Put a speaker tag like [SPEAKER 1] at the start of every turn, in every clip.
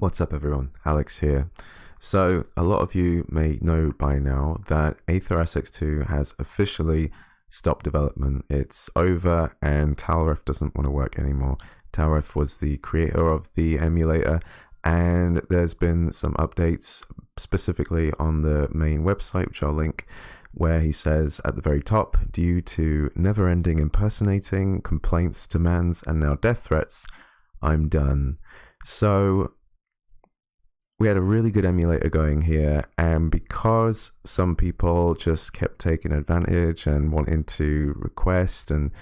[SPEAKER 1] What's up, everyone? Alex here. So, a lot of you may know by now that AetherSX2 has officially stopped development. It's over, and Talref doesn't want to work anymore. Talref was the creator of the emulator, and there's been some updates specifically on the main website, which I'll link, where he says at the very top, due to never-ending impersonating, complaints, demands, and now death threats, I'm done. So we had a really good emulator going here, and because some people just kept taking advantage and wanting to request and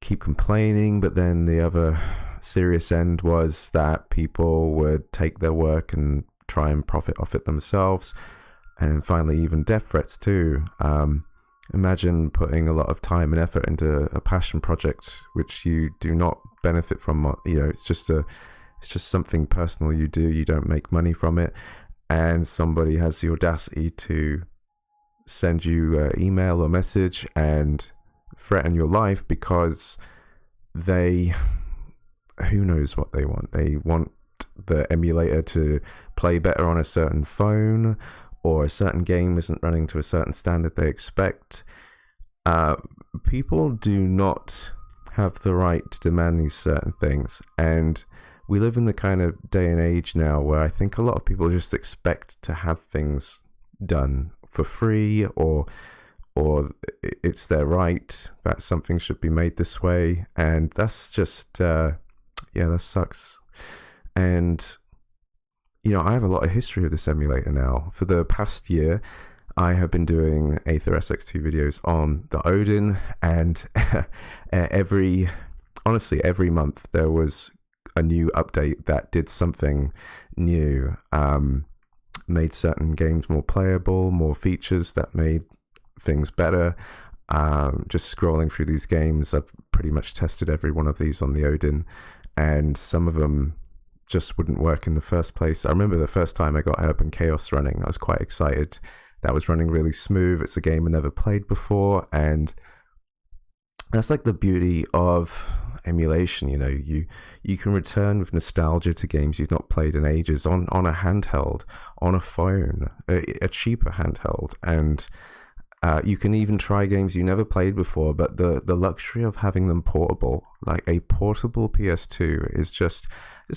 [SPEAKER 1] keep complaining, but then the other serious end was that people would take their work and try and profit off it themselves, and finally even death threats too. Imagine putting a lot of time and effort into a passion project which you do not benefit from. It's just something personal you do. You don't make money from it, and somebody has the audacity to send you an email or message and threaten your life because who knows what they want. They want the emulator to play better on a certain phone, or a certain game isn't running to a certain standard they expect. People do not have the right to demand these certain things, and we live in the kind of day and age now where I think a lot of people just expect to have things done for free, or it's their right that something should be made this way, and that's just that sucks. And I have a lot of history with this emulator now. For the past year, I have been doing AetherSX2 videos on the Odin, and every month there was a new update that did something new, made certain games more playable, more features that made things better. Just scrolling through these games, I've pretty much tested every one of these on the Odin, and some of them just wouldn't work in the first place. I remember the first time I got Urban Chaos running, I was quite excited. That was running really smooth. It's a game I never played before, and that's like the beauty of emulation. You can return with nostalgia to games you've not played in ages on a handheld, on a phone, a cheaper handheld, and you can even try games you never played before. But the luxury of having them portable, like a portable PS2, is just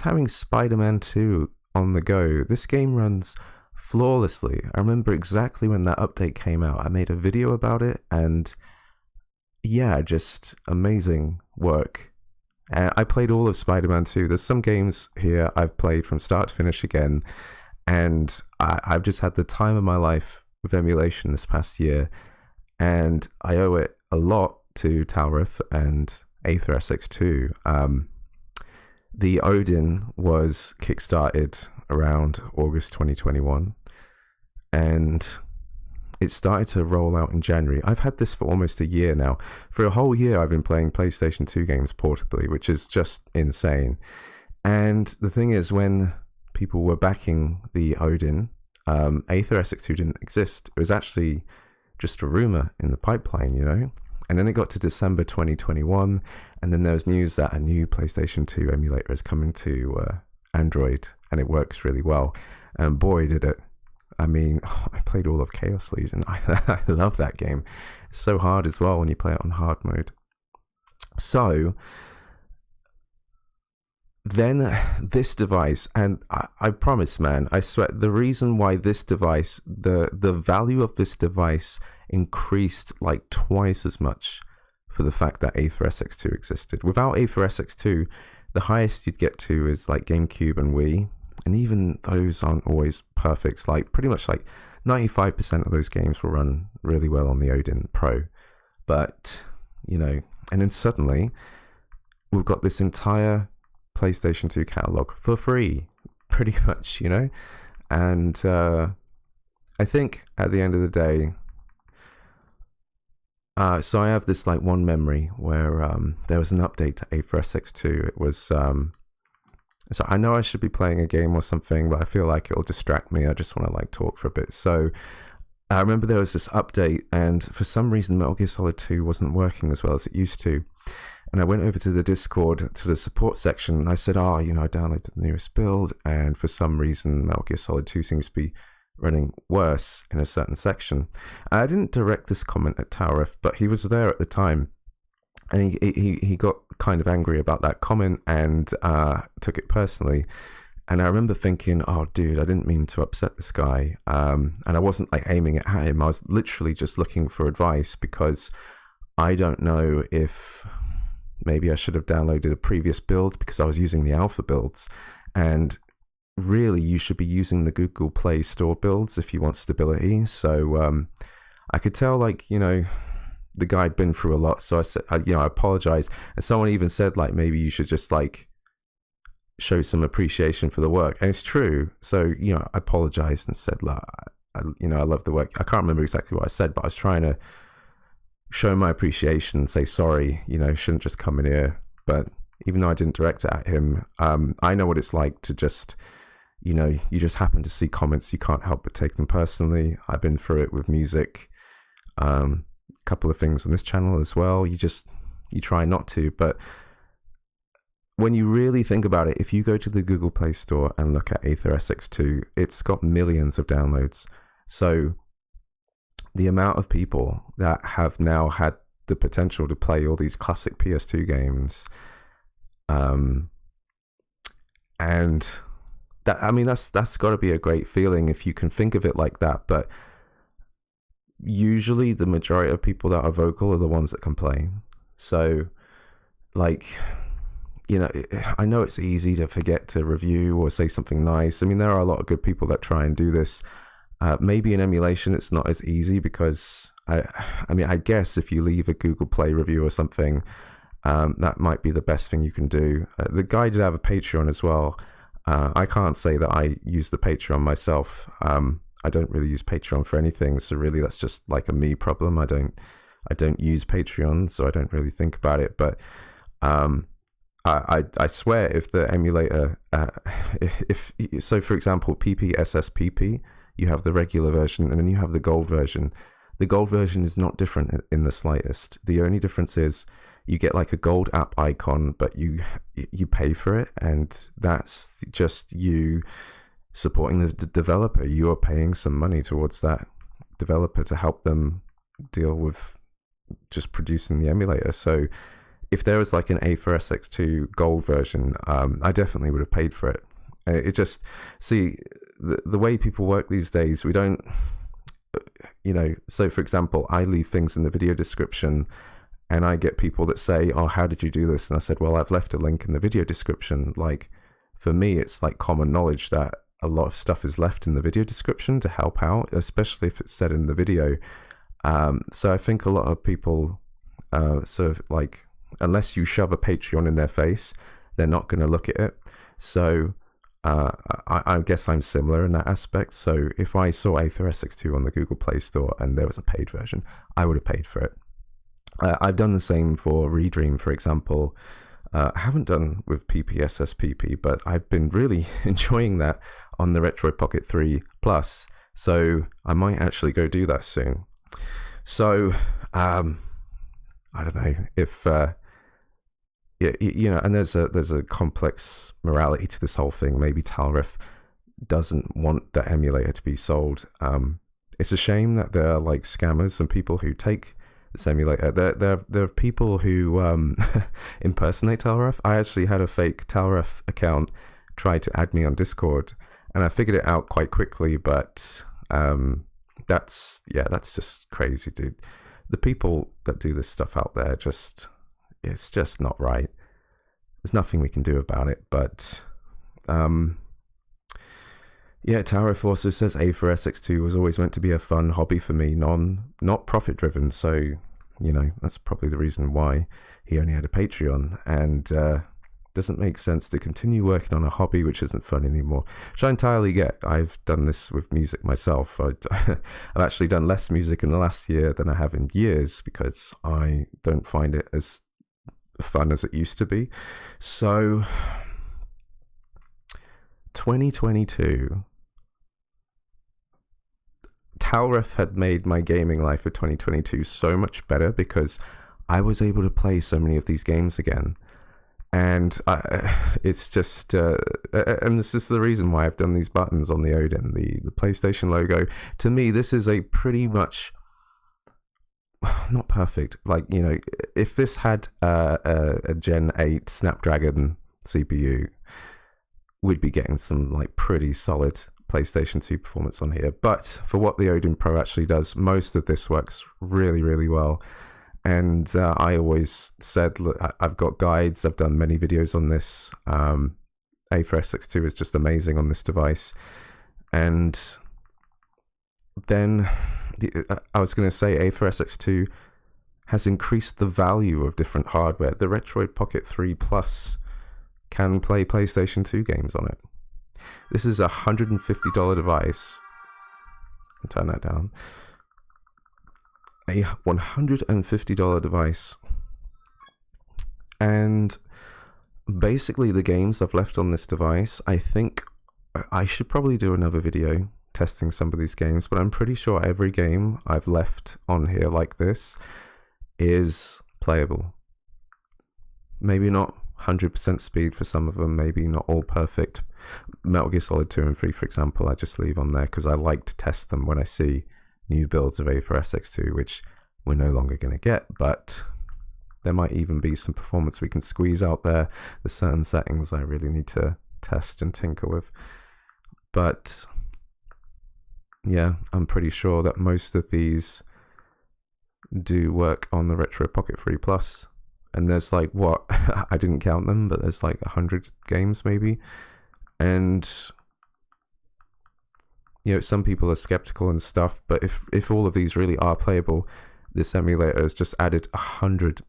[SPEAKER 1] having Spider-Man 2 on the go. This game runs flawlessly. I remember exactly when that update came out. I made a video about it, and just amazing work. I played all of Spider-Man 2. There's some games here I've played from start to finish again, and I've just had the time of my life with emulation this past year, and I owe it a lot to Talref and AetherSX2. The Odin was kickstarted around August 2021, and it started to roll out in January. I've had this for almost a year now. For a whole year, I've been playing PlayStation 2 games portably, which is just insane. And the thing is, when people were backing the Odin, AetherSX2 didn't exist. It was actually just a rumor in the pipeline, And then it got to December 2021, and then there was news that a new PlayStation 2 emulator is coming to Android, and it works really well. And boy, did it. I mean, I played all of Chaos Legion. I love that game. It's so hard as well when you play it on hard mode. So then this device, and I promise, man, I swear, the reason why this device, the value of this device increased like twice as much for the fact that AetherSX2 existed. Without AetherSX2, the highest you'd get to is like GameCube and Wii, and even those aren't always perfect. Like pretty much like 95% of those games will run really well on the Odin Pro. But, and then suddenly we've got this entire PlayStation 2 catalog for free, pretty much, and I think at the end of the day, so I have this like one memory where there was an update to AetherSX2. It was so I know I should be playing a game or something, but I feel like it'll distract me. I just want to like talk for a bit. So I remember there was this update, and for some reason Metal Gear Solid 2 wasn't working as well as it used to. And I went over to the Discord, to the support section, and I said, I downloaded the newest build, and for some reason, Metal Gear Solid 2 seems to be running worse in a certain section. I didn't direct this comment at Taurif, but he was there at the time, and he got kind of angry about that comment and took it personally. And I remember thinking, oh, dude, I didn't mean to upset this guy. And I wasn't like aiming it at him. I was literally just looking for advice, because I don't know if maybe I should have downloaded a previous build, because I was using the alpha builds. And really, you should be using the Google Play Store builds if you want stability. So I could tell, like, the guy had been through a lot. So I said, I apologize. And someone even said, like, maybe you should just like show some appreciation for the work. And it's true. So, I apologized and said, like, I love the work. I can't remember exactly what I said, but I was trying to show my appreciation and say sorry, shouldn't just come in here. But even though I didn't direct it at him, I know what it's like to just, you just happen to see comments, you can't help but take them personally. I've been through it with music, a couple of things on this channel as well. You try not to, but when you really think about it, if you go to the Google Play Store and look at AetherSX2, it's got millions of downloads. So the amount of people that have now had the potential to play all these classic PS2 games, and that's got to be a great feeling if you can think of it like that. But usually the majority of people that are vocal are the ones that complain. So, like, I know it's easy to forget to review or say something nice. I mean, there are a lot of good people that try and do this. Maybe in emulation it's not as easy, because I guess if you leave a Google Play review or something, that might be the best thing you can do. The guy did have a Patreon as well. I can't say that I use the Patreon myself. I don't really use Patreon for anything, so really that's just like a me problem. I don't use Patreon, so I don't really think about it. But I swear, if the emulator, so for example, PPSSPP, you have the regular version and then you have the gold version. The gold version is not different in the slightest. The only difference is you get like a gold app icon, but you pay for it, and that's just you supporting the developer. You are paying some money towards that developer to help them deal with just producing the emulator. So if there was like an AetherSX2 gold version, I definitely would have paid for it. It just, see, the way people work these days, we don't, so for example, I leave things in the video description, and I get people that say, oh, how did you do this? And I said, well, I've left a link in the video description. Like, for me, it's like common knowledge that a lot of stuff is left in the video description to help out, especially if it's said in the video. So I think a lot of people, sort of like, unless you shove a Patreon in their face, they're not going to look at it. So I guess I'm similar in that aspect. So if I saw AetherSX2 on the Google Play Store and there was a paid version, I would have paid for it. I've done the same for Redream, for example. I haven't done with PPSSPP, but I've been really enjoying that on the Retroid Pocket 3 Plus. So I might actually go do that soon. So I don't know if and there's a complex morality to this whole thing. Maybe Talref doesn't want the emulator to be sold. It's a shame that there are like scammers and people who take this emulator. There are people who impersonate Talref. I actually had a fake Talref account try to add me on Discord, and I figured it out quite quickly. But that's just crazy, dude. The people that do this stuff out there, it's just not right. There's nothing we can do about it. But Tarif also says AetherSX2 was always meant to be a fun hobby for me, not profit driven. So that's probably the reason why he only had a Patreon, and doesn't make sense to continue working on a hobby which isn't fun anymore, which I entirely get. I've done this with music myself. I've actually done less music in the last year than I have in years, because I don't find it as fun as it used to be. So 2022, Talref had made my gaming life for 2022 so much better, because I was able to play so many of these games again. And it's just, and this is the reason why I've done these buttons on the Odin, the PlayStation logo. To me, this is a pretty much, not perfect, like, you know, if this had a Gen 8 Snapdragon CPU, we'd be getting some like pretty solid PlayStation 2 performance on here. But for what the Odin Pro actually does, most of this works really, really well. And I always said, look, I've got guides, I've done many videos on this. AetherSX2 is just amazing on this device. And then I was going to say AetherSX2 has increased the value of different hardware. The Retroid Pocket 3 Plus can play PlayStation 2 games on it. This is a $150 device. I'll turn that down. A $150 device, and basically the games I've left on this device, I think I should probably do another video testing some of these games, but I'm pretty sure every game I've left on here like this is playable. Maybe not 100% speed for some of them, maybe not all perfect. Metal Gear Solid 2 and 3, for example, I just leave on there because I like to test them when I see new builds of AetherSX2, which we're no longer going to get, but there might even be some performance we can squeeze out there. There's certain settings I really need to test and tinker with. But yeah, I'm pretty sure that most of these do work on the Retro Pocket 3 Plus. And there's like, what? I didn't count them, but there's like 100 games maybe. And you know, some people are skeptical and stuff, but if all of these really are playable, this emulator has just added 100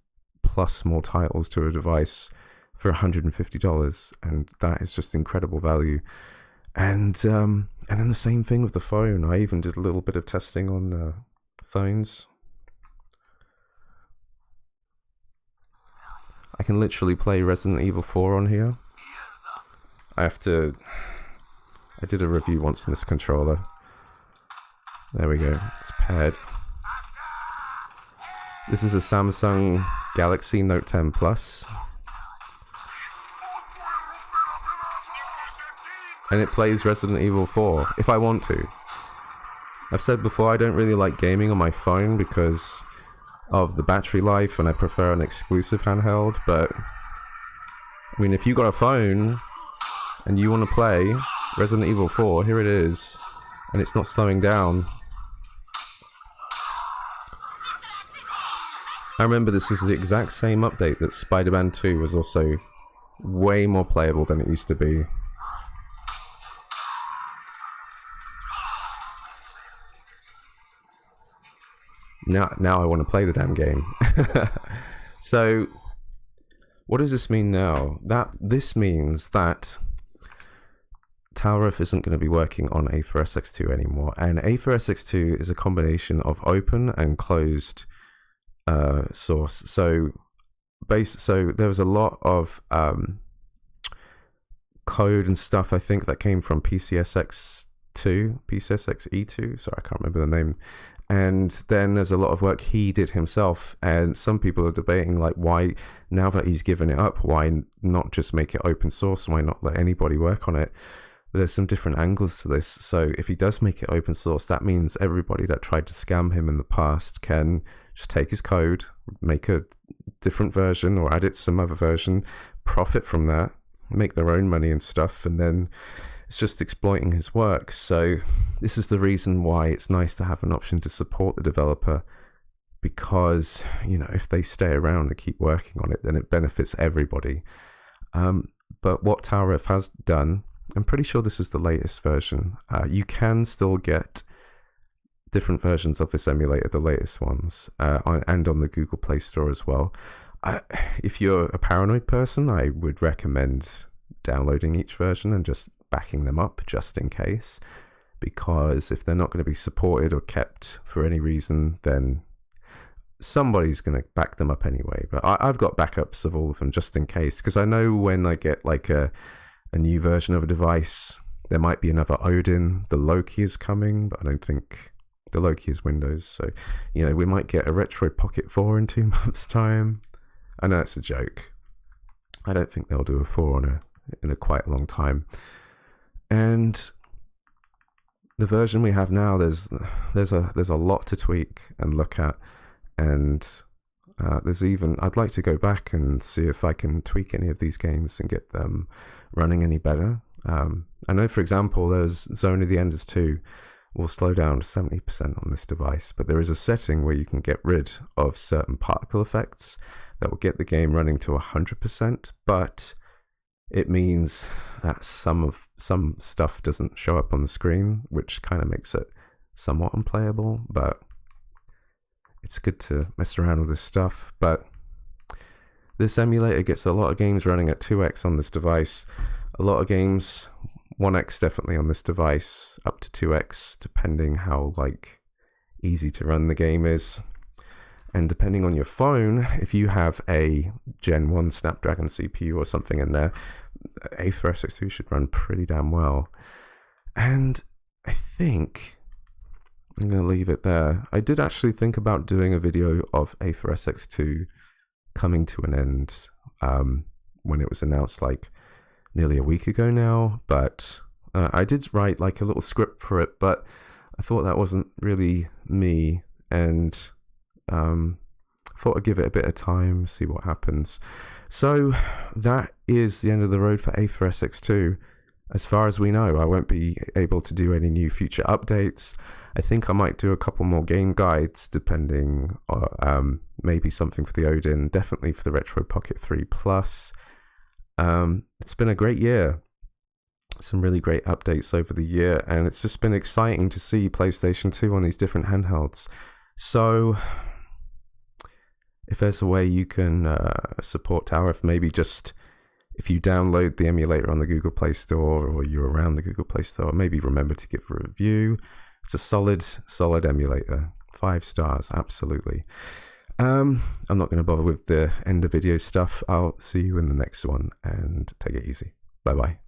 [SPEAKER 1] plus more titles to a device for $150, and that is just incredible value. And then the same thing with the phone. I even did a little bit of testing on phones. I can literally play Resident Evil 4 on here. I did a review once on this controller. There we go. It's paired. This is a Samsung Galaxy Note 10 Plus. And it plays Resident Evil 4, if I want to. I've said before, I don't really like gaming on my phone because of the battery life, and I prefer an exclusive handheld, but I mean, if you got a phone and you want to play Resident Evil 4, here it is, and it's not slowing down. I remember this is the exact same update that Spider-Man 2 was also way more playable than it used to be. Now I want to play the damn game. So, what does this mean now? This means that Talref isn't going to be working on AetherSX2 anymore, and AetherSX2 is a combination of open and closed source. So there was a lot of code and stuff, I think, that came from PCSX2, sorry, I can't remember the name. And then there's a lot of work he did himself, and some people are debating, like, why, now that he's given it up, why not just make it open source? Why not let anybody work on it? But there's some different angles to this. So if he does make it open source, that means everybody that tried to scam him in the past can just take his code, make a different version or add it to some other version, profit from that, make their own money and stuff, and then it's just exploiting his work. So this is the reason why it's nice to have an option to support the developer, because, you know, if they stay around and keep working on it, then it benefits everybody. But what Talref has done, I'm pretty sure this is the latest version. You can still get different versions of this emulator, the latest ones, and on the Google Play Store as well. If you're a paranoid person, I would recommend downloading each version and just backing them up just in case, because if they're not going to be supported or kept for any reason, then somebody's going to back them up anyway. But I've got backups of all of them just in case, because I know when I get like a new version of a device, there might be another Odin. The Loki is coming, but I don't think the Loki is Windows. So, you know, we might get a Retro Pocket 4 in 2 months' time. I know it's a joke. I don't think they'll do a 4 in a quite a long time. And the version we have now, there's a lot to tweak and look at, and I'd like to go back and see if I can tweak any of these games and get them running any better. I know, for example, there's Zone of the Enders 2 will slow down to 70% on this device, but there is a setting where you can get rid of certain particle effects that will get the game running to 100%, but it means that some stuff doesn't show up on the screen, which kind of makes it somewhat unplayable, but it's good to mess around with this stuff. But this emulator gets a lot of games running at 2x on this device, a lot of games 1x definitely on this device, up to 2x depending how like easy to run the game is. And depending on your phone, if you have a Gen 1 Snapdragon CPU or something in there, AetherSX2 should run pretty damn well. And I think I'm going to leave it there. I did actually think about doing a video of AetherSX2 coming to an end when it was announced like nearly a week ago now, but I did write like a little script for it, but I thought that wasn't really me, and thought I'd give it a bit of time, see what happens. So that is the end of the road for AetherSX2. As far as we know, I won't be able to do any new future updates. I think I might do a couple more game guides, depending on maybe something for the Odin, definitely for the Retro Pocket 3 Plus. It's been a great year. Some really great updates over the year, and it's just been exciting to see PlayStation 2 on these different handhelds. So if there's a way you can support Tower, maybe just if you download the emulator on the Google Play Store, or you're around the Google Play Store, maybe remember to give a review. It's a solid emulator. 5 stars, absolutely. I'm not going to bother with the end of video stuff. I'll see you in the next one, and take it easy. Bye bye.